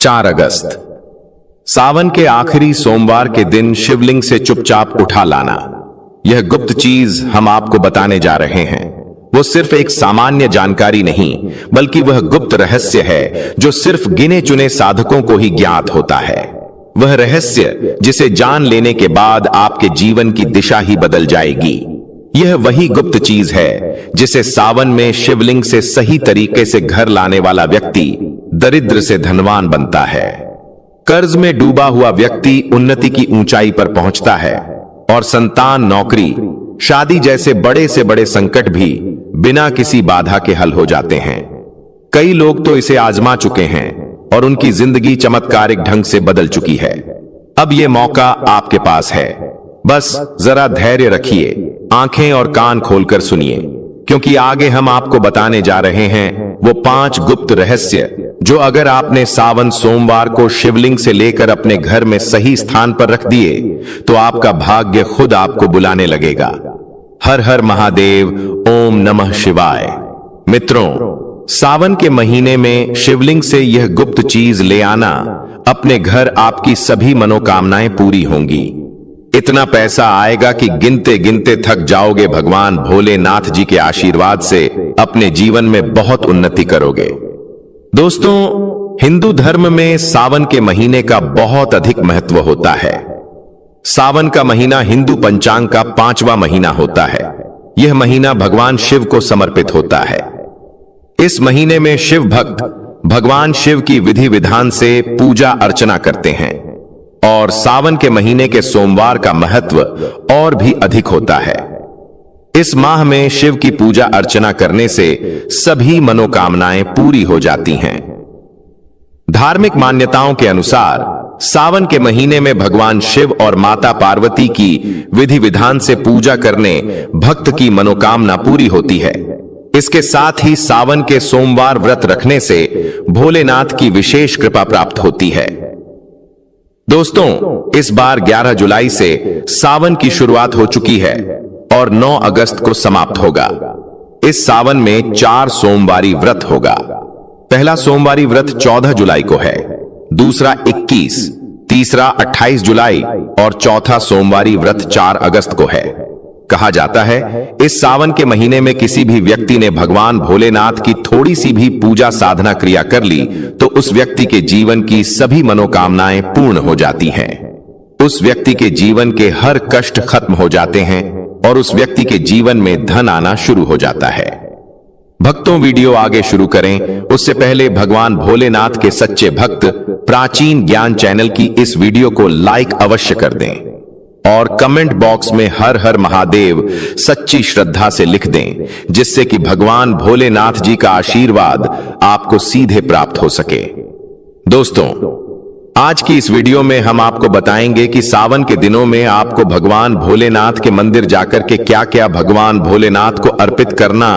4 अगस्त। सावन के आखिरी सोमवार के दिन शिवलिंग से चुपचाप उठा लाना। यह गुप्त चीज हम आपको बताने जा रहे हैं। वो सिर्फ एक सामान्य जानकारी नहीं, बल्कि वह गुप्त रहस्य है जो सिर्फ गिने चुने साधकों को ही ज्ञात होता है। वह रहस्य जिसे जान लेने के बाद आपके जीवन की दिशा ही बदल जाएगी। यह वही गुप्त चीज है जिसे सावन में शिवलिंग से सही तरीके से घर लाने वाला व्यक्ति दरिद्र से धनवान बनता है। कर्ज में डूबा हुआ व्यक्ति उन्नति की ऊंचाई पर पहुंचता है और संतान, नौकरी, शादी जैसे बड़े से बड़े संकट भी बिना किसी बाधा के हल हो जाते हैं। कई लोग तो इसे आजमा चुके हैं और उनकी जिंदगी चमत्कारिक ढंग से बदल चुकी है। अब यह मौका आपके पास है। बस जरा धैर्य रखिए, आंखें और कान खोलकर सुनिए, क्योंकि आगे हम आपको बताने जा रहे हैं वो 5 गुप्त रहस्य जो अगर आपने सावन सोमवार को शिवलिंग से लेकर अपने घर में सही स्थान पर रख दिए तो आपका भाग्य खुद आपको बुलाने लगेगा। हर हर महादेव, ओम नमः शिवाय। मित्रों, सावन के महीने में शिवलिंग से यह गुप्त चीज ले आना, अपने घर आपकी सभी मनोकामनाएं पूरी होंगी। इतना पैसा आएगा कि गिनते गिनते थक जाओगे। भगवान भोलेनाथ जी के आशीर्वाद से अपने जीवन में बहुत उन्नति करोगे। दोस्तों, हिंदू धर्म में सावन के महीने का बहुत अधिक महत्व होता है। सावन का महीना हिंदू पंचांग का 5वां महीना होता है। यह महीना भगवान शिव को समर्पित होता है। इस महीने में शिव भक्त भगवान शिव की विधि विधान से पूजा अर्चना करते हैं और सावन के महीने के सोमवार का महत्व और भी अधिक होता है। इस माह में शिव की पूजा अर्चना करने से सभी मनोकामनाएं पूरी हो जाती हैं। धार्मिक मान्यताओं के अनुसार सावन के महीने में भगवान शिव और माता पार्वती की विधि विधान से पूजा करने भक्त की मनोकामना पूरी होती है। इसके साथ ही सावन के सोमवार व्रत रखने से भोलेनाथ की विशेष कृपा प्राप्त होती है। दोस्तों, इस बार 11 जुलाई से सावन की शुरुआत हो चुकी है और 9 अगस्त को समाप्त होगा। इस सावन में 4 सोमवारी व्रत होगा। पहला सोमवारी व्रत 14 जुलाई को है, दूसरा 21, तीसरा 28 जुलाई और चौथा सोमवारी व्रत 4 अगस्त को है। कहा जाता है इस सावन के महीने में किसी भी व्यक्ति ने भगवान भोलेनाथ की थोड़ी सी भी पूजा साधना क्रिया कर ली तो उस व्यक्ति के जीवन की सभी मनोकामनाएं पूर्ण हो जाती हैं। उस व्यक्ति के जीवन के हर कष्ट खत्म हो जाते हैं और उस व्यक्ति के जीवन में धन आना शुरू हो जाता है। भक्तों, वीडियो आगे शुरू करें उससे पहले भगवान भोलेनाथ के सच्चे भक्त प्राचीन ज्ञान चैनल की इस वीडियो को लाइक अवश्य कर दें और कमेंट बॉक्स में हर हर महादेव सच्ची श्रद्धा से लिख दें, जिससे कि भगवान भोलेनाथ जी का आशीर्वाद आपको सीधे प्राप्त हो सके। दोस्तों, आज की इस वीडियो में हम आपको बताएंगे कि सावन के दिनों में आपको भगवान भोलेनाथ के मंदिर जाकर के क्या क्या भगवान भोलेनाथ को अर्पित करना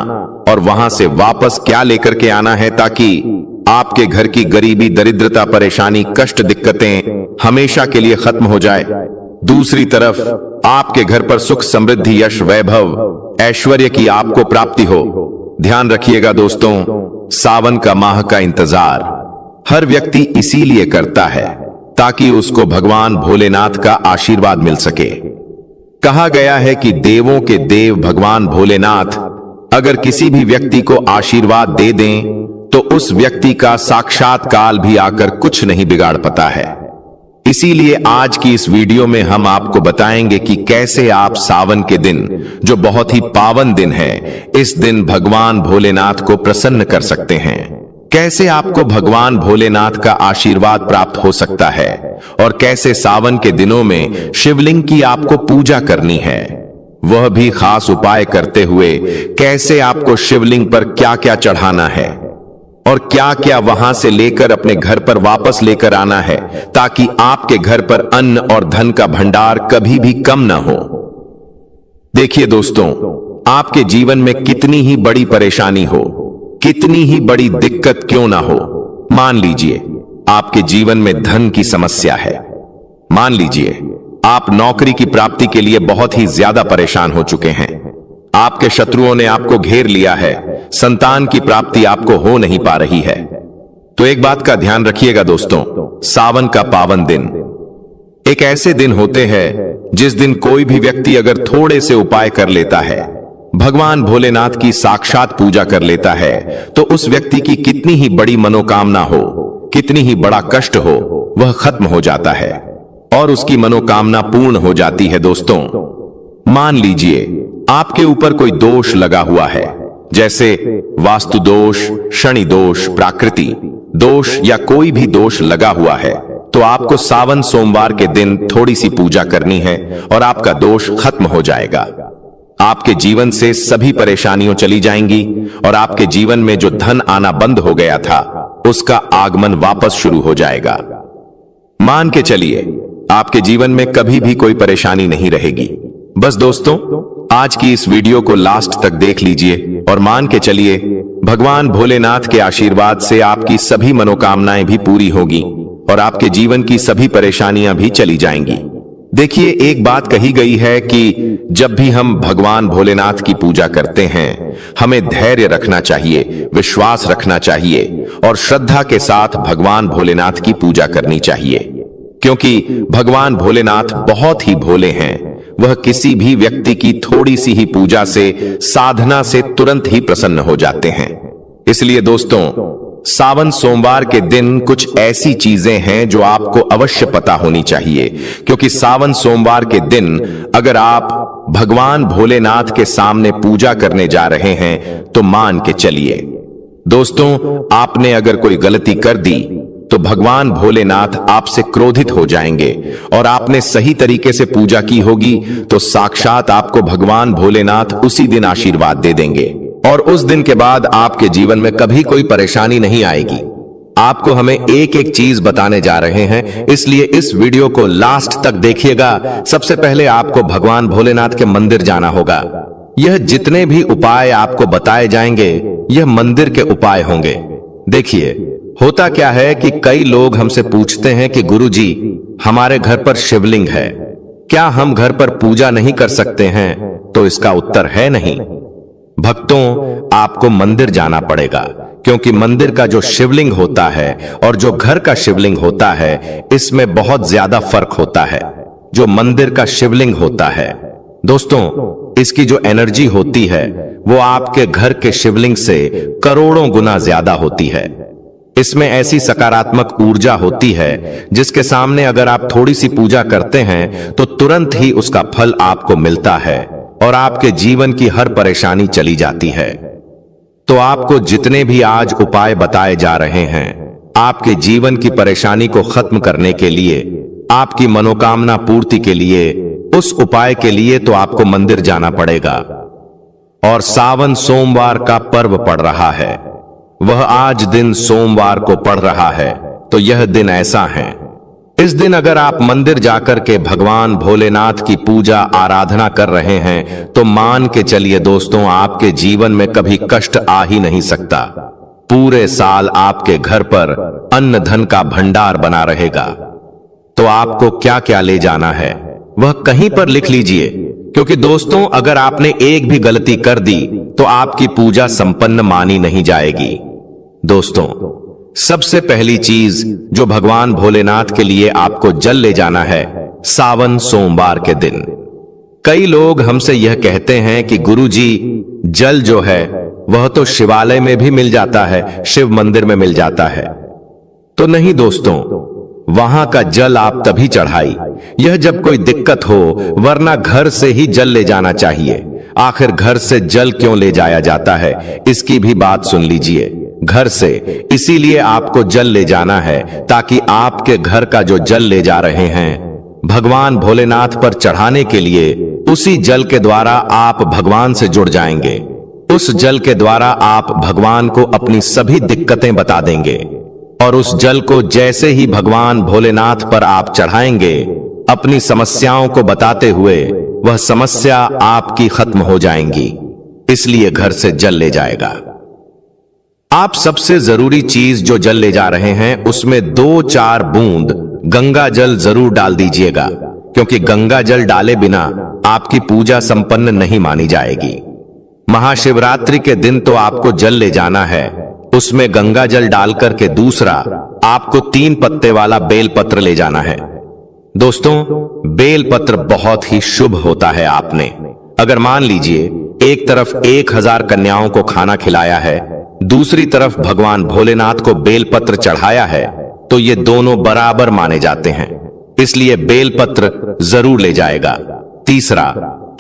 और वहां से वापस क्या लेकर के आना है, ताकि आपके घर की गरीबी, दरिद्रता, परेशानी, कष्ट, दिक्कतें हमेशा के लिए खत्म हो जाए। दूसरी तरफ आपके घर पर सुख, समृद्धि, यश, वैभव, ऐश्वर्य की आपको प्राप्ति हो। ध्यान रखिएगा दोस्तों, सावन का माह का इंतजार हर व्यक्ति इसीलिए करता है ताकि उसको भगवान भोलेनाथ का आशीर्वाद मिल सके। कहा गया है कि देवों के देव भगवान भोलेनाथ अगर किसी भी व्यक्ति को आशीर्वाद दे दें तो उस व्यक्ति का साक्षात काल भी आकर कुछ नहीं बिगाड़ पाता है। इसीलिए आज की इस वीडियो में हम आपको बताएंगे कि कैसे आप सावन के दिन, जो बहुत ही पावन दिन है, इस दिन भगवान भोलेनाथ को प्रसन्न कर सकते हैं। कैसे आपको भगवान भोलेनाथ का आशीर्वाद प्राप्त हो सकता है और कैसे सावन के दिनों में शिवलिंग की आपको पूजा करनी है, वह भी खास उपाय करते हुए कैसे आपको शिवलिंग पर क्या क्या चढ़ाना है और क्या क्या वहां से लेकर अपने घर पर वापस लेकर आना है, ताकि आपके घर पर अन्न और धन का भंडार कभी भी कम ना हो। देखिए दोस्तों, आपके जीवन में कितनी ही बड़ी परेशानी हो, कितनी ही बड़ी दिक्कत क्यों ना हो, मान लीजिए आपके जीवन में धन की समस्या है, मान लीजिए आप नौकरी की प्राप्ति के लिए बहुत ही ज्यादा परेशान हो चुके हैं, आपके शत्रुओं ने आपको घेर लिया है, संतान की प्राप्ति आपको हो नहीं पा रही है, तो एक बात का ध्यान रखिएगा दोस्तों, सावन का पावन दिन एक ऐसे दिन होते हैं जिस दिन कोई भी व्यक्ति अगर थोड़े से उपाय कर लेता है, भगवान भोलेनाथ की साक्षात पूजा कर लेता है, तो उस व्यक्ति की कितनी ही बड़ी मनोकामना हो, कितनी ही बड़ा कष्ट हो, वह खत्म हो जाता है और उसकी मनोकामना पूर्ण हो जाती है। दोस्तों, मान लीजिए आपके ऊपर कोई दोष लगा हुआ है, जैसे वास्तु दोष, शनि दोष, प्राकृति दोष या कोई भी दोष लगा हुआ है, तो आपको सावन सोमवार के दिन थोड़ी सी पूजा करनी है और आपका दोष खत्म हो जाएगा। आपके जीवन से सभी परेशानियां चली जाएंगी और आपके जीवन में जो धन आना बंद हो गया था, उसका आगमन वापस शुरू हो जाएगा। मान के चलिए आपके जीवन में कभी भी कोई परेशानी नहीं रहेगी। बस दोस्तों, आज की इस वीडियो को लास्ट तक देख लीजिए और मान के चलिए भगवान भोलेनाथ के आशीर्वाद से आपकी सभी मनोकामनाएं भी पूरी होगी और आपके जीवन की सभी परेशानियां भी चली जाएंगी। देखिए, एक बात कही गई है कि जब भी हम भगवान भोलेनाथ की पूजा करते हैं, हमें धैर्य रखना चाहिए, विश्वास रखना चाहिए और श्रद्धा के साथ भगवान भोलेनाथ की पूजा करनी चाहिए, क्योंकि भगवान भोलेनाथ बहुत ही भोले हैं। वह किसी भी व्यक्ति की थोड़ी सी ही पूजा से, साधना से तुरंत ही प्रसन्न हो जाते हैं। इसलिए दोस्तों, सावन सोमवार के दिन कुछ ऐसी चीजें हैं जो आपको अवश्य पता होनी चाहिए, क्योंकि सावन सोमवार के दिन अगर आप भगवान भोलेनाथ के सामने पूजा करने जा रहे हैं, तो मान के चलिए दोस्तों, आपने अगर कोई गलती कर दी तो भगवान भोलेनाथ आपसे क्रोधित हो जाएंगे और आपने सही तरीके से पूजा की होगी तो साक्षात आपको भगवान भोलेनाथ उसी दिन आशीर्वाद दे देंगे और उस दिन के बाद आपके जीवन में कभी कोई परेशानी नहीं आएगी। आपको हमें एक एक चीज बताने जा रहे हैं, इसलिए इस वीडियो को लास्ट तक देखिएगा। सबसे पहले आपको भगवान भोलेनाथ के मंदिर जाना होगा। यह जितने भी उपाय आपको बताए जाएंगे, यह मंदिर के उपाय होंगे। देखिए, होता क्या है कि कई लोग हमसे पूछते हैं कि गुरुजी, हमारे घर पर शिवलिंग है, क्या हम घर पर पूजा नहीं कर सकते हैं? तो इसका उत्तर है नहीं। भक्तों, आपको मंदिर जाना पड़ेगा, क्योंकि मंदिर का जो शिवलिंग होता है और जो घर का शिवलिंग होता है, इसमें बहुत ज्यादा फर्क होता है। जो मंदिर का शिवलिंग होता है दोस्तों, इसकी जो एनर्जी होती है वो आपके घर के शिवलिंग से करोड़ों गुना ज्यादा होती है। इसमें ऐसी सकारात्मक ऊर्जा होती है जिसके सामने अगर आप थोड़ी सी पूजा करते हैं तो तुरंत ही उसका फल आपको मिलता है और आपके जीवन की हर परेशानी चली जाती है। तो आपको जितने भी आज उपाय बताए जा रहे हैं, आपके जीवन की परेशानी को खत्म करने के लिए, आपकी मनोकामना पूर्ति के लिए, उस उपाय के लिए तो आपको मंदिर जाना पड़ेगा। और सावन सोमवार का पर्व पड़ रहा है, वह आज दिन सोमवार को पड़ रहा है, तो यह दिन ऐसा है, इस दिन अगर आप मंदिर जाकर के भगवान भोलेनाथ की पूजा आराधना कर रहे हैं, तो मान के चलिए दोस्तों, आपके जीवन में कभी कष्ट आ ही नहीं सकता। पूरे साल आपके घर पर अन्न धन का भंडार बना रहेगा। तो आपको क्या क्या ले जाना है वह कहीं पर लिख लीजिए, क्योंकि दोस्तों, अगर आपने एक भी गलती कर दी तो आपकी पूजा संपन्न मानी नहीं जाएगी। दोस्तों, सबसे पहली चीज जो भगवान भोलेनाथ के लिए आपको जल ले जाना है सावन सोमवार के दिन। कई लोग हमसे यह कहते हैं कि गुरुजी, जल जो है वह तो शिवालय में भी मिल जाता है, शिव मंदिर में मिल जाता है। तो नहीं दोस्तों, वहां का जल आप तभी चढ़ाई यह जब कोई दिक्कत हो, वरना घर से ही जल ले जाना चाहिए। आखिर घर से जल क्यों ले जाया जाता है, इसकी भी बात सुन लीजिए। घर से इसीलिए आपको जल ले जाना है ताकि आपके घर का जो जल ले जा रहे हैं भगवान भोलेनाथ पर चढ़ाने के लिए, उसी जल के द्वारा आप भगवान से जुड़ जाएंगे। उस जल के द्वारा आप भगवान को अपनी सभी दिक्कतें बता देंगे और उस जल को जैसे ही भगवान भोलेनाथ पर आप चढ़ाएंगे, अपनी समस्याओं को बताते हुए वह समस्या आपकी खत्म हो जाएंगी। इसलिए घर से जल ले जाएगा। आप सबसे जरूरी चीज जो जल ले जा रहे हैं, उसमें 2-4 बूंद गंगा जल जरूर डाल दीजिएगा, क्योंकि गंगा जल डाले बिना आपकी पूजा संपन्न नहीं मानी जाएगी। महाशिवरात्रि के दिन तो आपको जल ले जाना है, उसमें गंगा जल डालकर के दूसरा आपको 3 पत्ते वाला बेलपत्र ले जाना है। दोस्तों, बेलपत्र बहुत ही शुभ होता है। आपने अगर मान लीजिए एक तरफ 1000 कन्याओं को खाना खिलाया है, दूसरी तरफ भगवान भोलेनाथ को बेलपत्र चढ़ाया है, तो ये दोनों बराबर माने जाते हैं, इसलिए बेलपत्र जरूर ले जाएगा। तीसरा,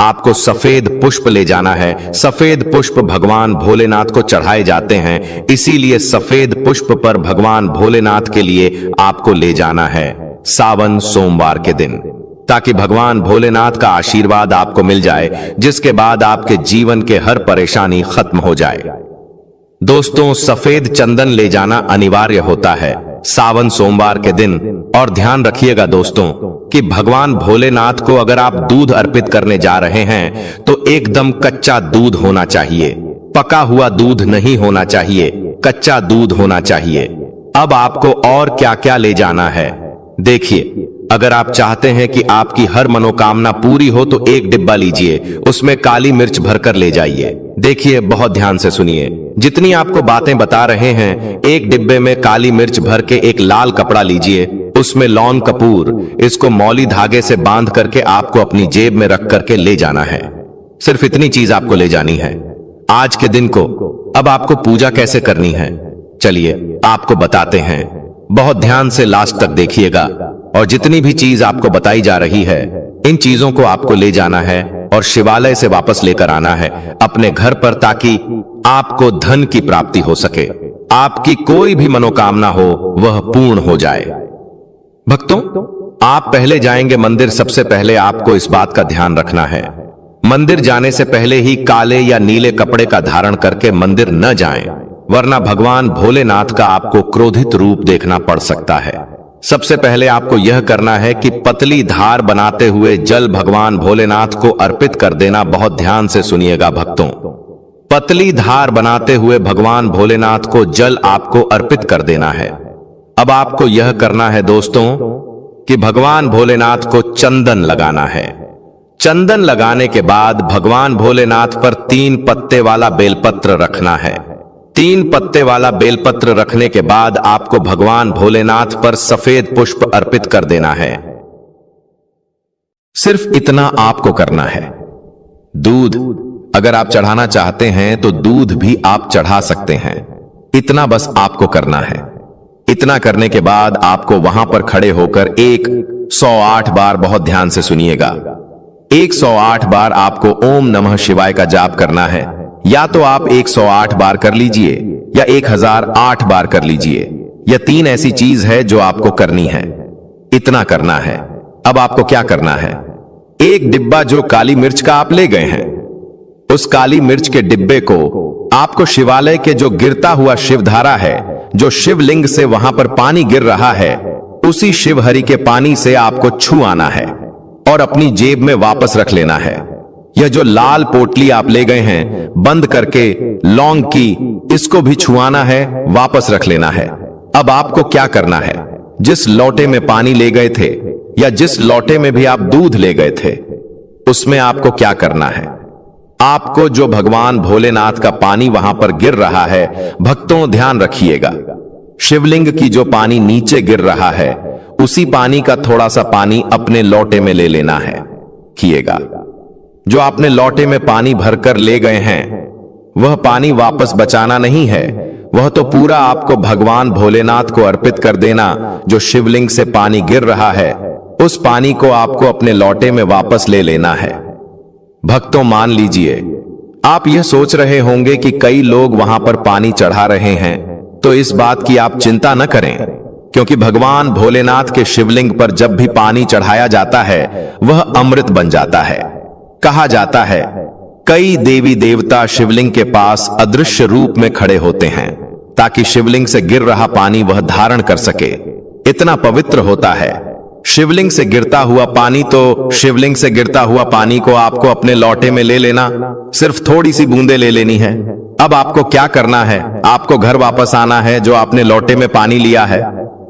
आपको सफेद पुष्प ले जाना है। सफेद पुष्प भगवान भोलेनाथ को चढ़ाए जाते हैं, इसीलिए सफेद पुष्प पर भगवान भोलेनाथ के लिए आपको ले जाना है सावन सोमवार के दिन, ताकि भगवान भोलेनाथ का आशीर्वाद आपको मिल जाए, जिसके बाद आपके जीवन के हर परेशानी खत्म हो जाए। दोस्तों, सफेद चंदन ले जाना अनिवार्य होता है सावन सोमवार के दिन। और ध्यान रखिएगा दोस्तों कि भगवान भोलेनाथ को अगर आप दूध अर्पित करने जा रहे हैं तो एकदम कच्चा दूध होना चाहिए, पका हुआ दूध नहीं होना चाहिए, कच्चा दूध होना चाहिए। अब आपको और क्या क्या ले जाना है देखिए। अगर आप चाहते हैं कि आपकी हर मनोकामना पूरी हो तो एक डिब्बा लीजिए, उसमें काली मिर्च भरकर ले जाइए। देखिए, बहुत ध्यान से सुनिए, जितनी आपको बातें बता रहे हैं, एक डिब्बे में काली मिर्च भर के एक लाल कपड़ा लीजिए, उसमें लौंग कपूर, इसको मौली धागे से बांध करके आपको अपनी जेब में रख करके ले जाना है। सिर्फ इतनी चीज आपको ले जानी है आज के दिन को। अब आपको पूजा कैसे करनी है, चलिए आपको बताते हैं। बहुत ध्यान से लास्ट तक देखिएगा, और जितनी भी चीज आपको बताई जा रही है, इन चीजों को आपको ले जाना है और शिवालय से वापस लेकर आना है अपने घर पर, ताकि आपको धन की प्राप्ति हो सके, आपकी कोई भी मनोकामना हो वह पूर्ण हो जाए। भक्तों, आप पहले जाएंगे मंदिर, सबसे पहले आपको इस बात का ध्यान रखना है, मंदिर जाने से पहले ही काले या नीले कपड़े का धारण करके मंदिर न जाएं, वरना भगवान भोलेनाथ का आपको क्रोधित रूप देखना पड़ सकता है। सबसे पहले आपको यह करना है कि पतली धार बनाते हुए जल भगवान भोलेनाथ को अर्पित कर देना। बहुत ध्यान से सुनिएगा भक्तों, पतली धार बनाते हुए भगवान भोलेनाथ को जल आपको अर्पित कर देना है। अब आपको यह करना है दोस्तों कि भगवान भोलेनाथ को चंदन लगाना है। चंदन लगाने के बाद भगवान भोलेनाथ पर 3 पत्ते वाला बेलपत्र रखना है। 3 पत्ते वाला बेलपत्र रखने के बाद आपको भगवान भोलेनाथ पर सफेद पुष्प अर्पित कर देना है। सिर्फ इतना आपको करना है। दूध अगर आप चढ़ाना चाहते हैं तो दूध भी आप चढ़ा सकते हैं, इतना बस आपको करना है। इतना करने के बाद आपको वहां पर खड़े होकर 108 बार, बहुत ध्यान से सुनिएगा, 108 बार आपको ओम नमः शिवाय का जाप करना है। या तो आप 108 बार कर लीजिए या 1008 बार कर लीजिए, यह 3 ऐसी चीज है जो आपको करनी है। इतना करना है। अब आपको क्या करना है, एक डिब्बा जो काली मिर्च का आप ले गए हैं, उस काली मिर्च के डिब्बे को आपको शिवालय के जो गिरता हुआ शिवधारा है, जो शिवलिंग से वहां पर पानी गिर रहा है, उसी शिवहरि के पानी से आपको छू आना है और अपनी जेब में वापस रख लेना है। यह जो लाल पोटली आप ले गए हैं बंद करके लौंग की, इसको भी छुआना है, वापस रख लेना है। अब आपको क्या करना है, जिस लोटे में पानी ले गए थे या जिस लोटे में भी आप दूध ले गए थे, उसमें आपको क्या करना है, आपको जो भगवान भोलेनाथ का पानी वहां पर गिर रहा है, भक्तों ध्यान रखिएगा, शिवलिंग की जो पानी नीचे गिर रहा है, उसी पानी का थोड़ा सा पानी अपने लोटे में ले लेना है। किएगा, जो आपने लोटे में पानी भरकर ले गए हैं, वह पानी वापस बचाना नहीं है, वह तो पूरा आपको भगवान भोलेनाथ को अर्पित कर देना। जो शिवलिंग से पानी गिर रहा है, उस पानी को आपको अपने लोटे में वापस ले लेना है। भक्तों मान लीजिए, आप यह सोच रहे होंगे कि कई लोग वहां पर पानी चढ़ा रहे हैं, तो इस बात की आप चिंता न करें, क्योंकि भगवान भोलेनाथ के शिवलिंग पर जब भी पानी चढ़ाया जाता है, वह अमृत बन जाता है। कहा जाता है कई देवी देवता शिवलिंग के पास अदृश्य रूप में खड़े होते हैं, ताकि शिवलिंग से गिर रहा पानी वह धारण कर सके। इतना पवित्र होता है शिवलिंग से गिरता हुआ पानी। तो शिवलिंग से गिरता हुआ पानी को आपको अपने लोटे में ले लेना, सिर्फ थोड़ी सी बूंदे ले लेनी है। अब आपको क्या करना है, आपको घर वापस आना है, जो आपने लोटे में पानी लिया है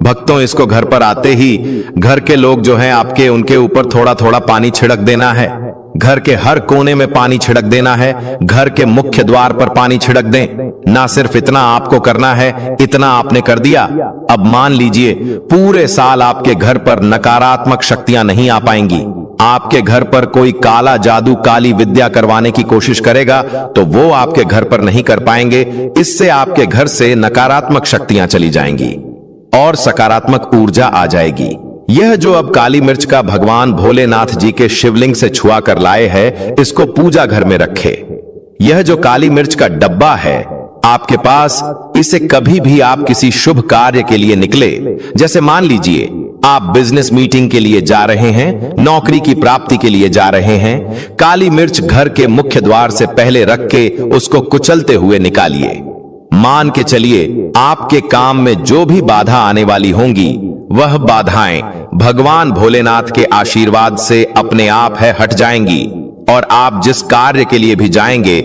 भक्तों, इसको घर पर आते ही घर के लोग जो हैं आपके, उनके ऊपर थोड़ा थोड़ा पानी छिड़क देना है। घर के हर कोने में पानी छिड़क देना है। घर के मुख्य द्वार पर पानी छिड़क दें। ना सिर्फ इतना आपको करना है, इतना आपने कर दिया, अब मान लीजिए पूरे साल आपके घर पर नकारात्मक शक्तियां नहीं आ पाएंगी। आपके घर पर कोई काला जादू, काली विद्या करवाने की कोशिश करेगा तो वो आपके घर पर नहीं कर पाएंगे। इससे आपके घर से नकारात्मक शक्तियां चली जाएंगी और सकारात्मक ऊर्जा आ जाएगी। यह जो अब काली मिर्च का भगवान भोलेनाथ जी के शिवलिंग से छुआ कर लाए हैं, इसको पूजा घर में रखे। यह जो काली मिर्च का डब्बा है आपके पास, इसे कभी भी आप किसी शुभ कार्य के लिए निकले, जैसे मान लीजिए आप बिजनेस मीटिंग के लिए जा रहे हैं, नौकरी की प्राप्ति के लिए जा रहे हैं, काली मिर्च घर के मुख्य द्वार से पहले रख के उसको कुचलते हुए निकालिए। मान के चलिए आपके काम में जो भी बाधा आने वाली होंगी, वह बाधाएं भगवान भोलेनाथ के आशीर्वाद से अपने आप है हट जाएंगी और आप जिस कार्य के लिए भी जाएंगे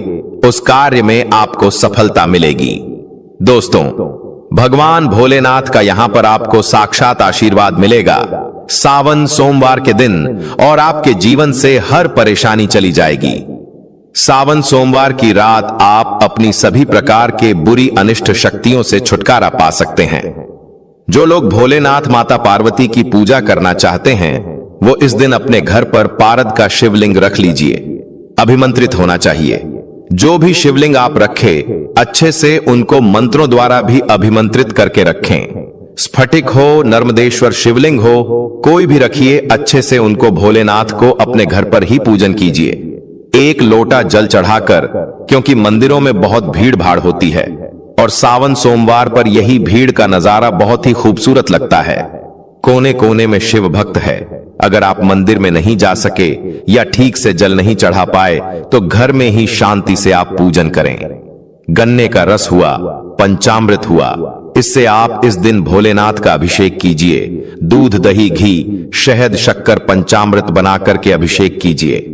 उस कार्य में आपको सफलता मिलेगी। दोस्तों, भगवान भोलेनाथ का यहां पर आपको साक्षात आशीर्वाद मिलेगा सावन सोमवार के दिन, और आपके जीवन से हर परेशानी चली जाएगी। सावन सोमवार की रात आप अपनी सभी प्रकार के बुरी अनिष्ट शक्तियों से छुटकारा पा सकते हैं। जो लोग भोलेनाथ माता पार्वती की पूजा करना चाहते हैं, वो इस दिन अपने घर पर पारद का शिवलिंग रख लीजिए। अभिमंत्रित होना चाहिए। जो भी शिवलिंग आप रखें, अच्छे से उनको मंत्रों द्वारा भी अभिमंत्रित करके रखें। स्फटिक हो, नर्मदेश्वर शिवलिंग हो, कोई भी रखिए, अच्छे से उनको भोलेनाथ को अपने घर पर ही पूजन कीजिए। एक लोटा जल चढ़ाकर, क्योंकि मंदिरों में बहुत भीड़ भाड़ होती है और सावन सोमवार पर यही भीड़ का नजारा बहुत ही खूबसूरत लगता है। कोने कोने में शिव भक्त है। अगर आप मंदिर में नहीं जा सके या ठीक से जल नहीं चढ़ा पाए तो घर में ही शांति से आप पूजन करें। गन्ने का रस हुआ, पंचामृत हुआ, इससे आप इस दिन भोलेनाथ का अभिषेक कीजिए। दूध, दही, घी, शहद, शक्कर, पंचामृत बनाकर के अभिषेक कीजिए।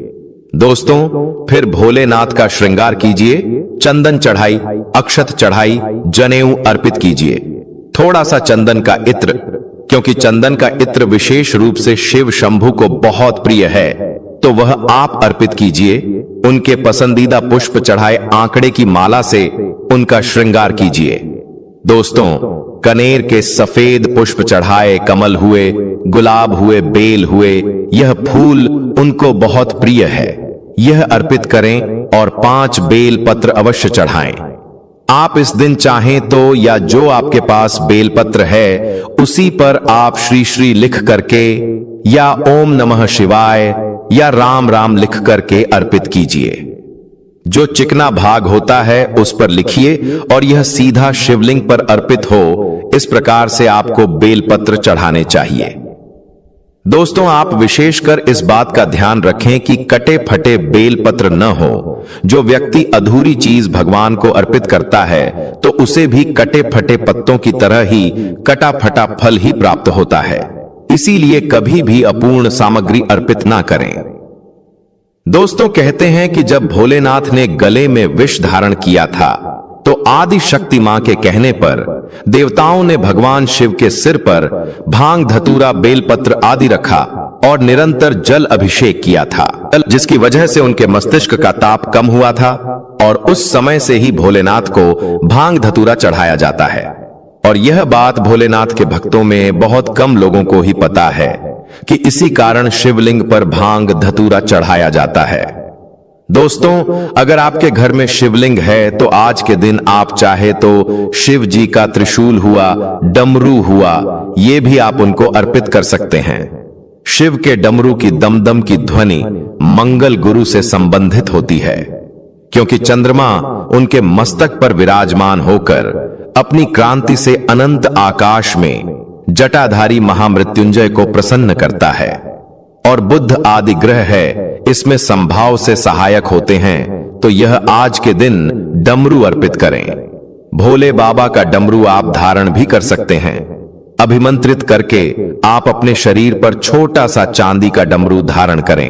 दोस्तों, फिर भोलेनाथ का श्रृंगार कीजिए। चंदन चढ़ाई, अक्षत चढ़ाई, जनेऊ अर्पित कीजिए। थोड़ा सा चंदन का इत्र, क्योंकि चंदन का इत्र विशेष रूप से शिव शंभु को बहुत प्रिय है, तो वह आप अर्पित कीजिए। उनके पसंदीदा पुष्प चढ़ाए आंकड़े की माला से उनका श्रृंगार कीजिए। दोस्तों, कनेर के सफेद पुष्प चढ़ाए, कमल हुए, गुलाब हुए, बेल हुए, यह फूल उनको बहुत प्रिय है, यह अर्पित करें और 5 बेल पत्र अवश्य चढ़ाएं। आप इस दिन चाहें तो या जो आपके पास बेलपत्र है उसी पर आप श्री श्री लिख करके या ओम नमः शिवाय या राम राम लिख करके अर्पित कीजिए। जो चिकना भाग होता है उस पर लिखिए और यह सीधा शिवलिंग पर अर्पित हो। इस प्रकार से आपको बेलपत्र चढ़ाने चाहिए। दोस्तों, आप विशेषकर इस बात का ध्यान रखें कि कटे फटे बेलपत्र न हो। जो व्यक्ति अधूरी चीज भगवान को अर्पित करता है तो उसे भी कटे फटे पत्तों की तरह ही कटा फटा फल ही प्राप्त होता है। इसीलिए कभी भी अपूर्ण सामग्री अर्पित ना करें। दोस्तों, कहते हैं कि जब भोलेनाथ ने गले में विष धारण किया था तो आदि शक्ति मां के कहने पर देवताओं ने भगवान शिव के सिर पर भांग, धतूरा, बेलपत्र आदि रखा और निरंतर जल अभिषेक किया था, जिसकी वजह से उनके मस्तिष्क का ताप कम हुआ था और उस समय से ही भोलेनाथ को भांग धतूरा चढ़ाया जाता है। और यह बात भोलेनाथ के भक्तों में बहुत कम लोगों को ही पता है कि इसी कारण शिवलिंग पर भांग धतूरा चढ़ाया जाता है। दोस्तों, अगर आपके घर में शिवलिंग है तो आज के दिन आप चाहे तो शिव जी का त्रिशूल हुआ, डमरू हुआ, ये भी आप उनको अर्पित कर सकते हैं। शिव के डमरू की दमदम की ध्वनि मंगल गुरु से संबंधित होती है, क्योंकि चंद्रमा उनके मस्तक पर विराजमान होकर अपनी क्रांति से अनंत आकाश में जटाधारी महामृत्युंजय को प्रसन्न करता है और बुध आदि ग्रह है इसमें संभाव से सहायक होते हैं। तो यह आज के दिन डमरू अर्पित करें। भोले बाबा का डमरू आप धारण भी कर सकते हैं। अभिमंत्रित करके आप अपने शरीर पर छोटा सा चांदी का डमरू धारण करें।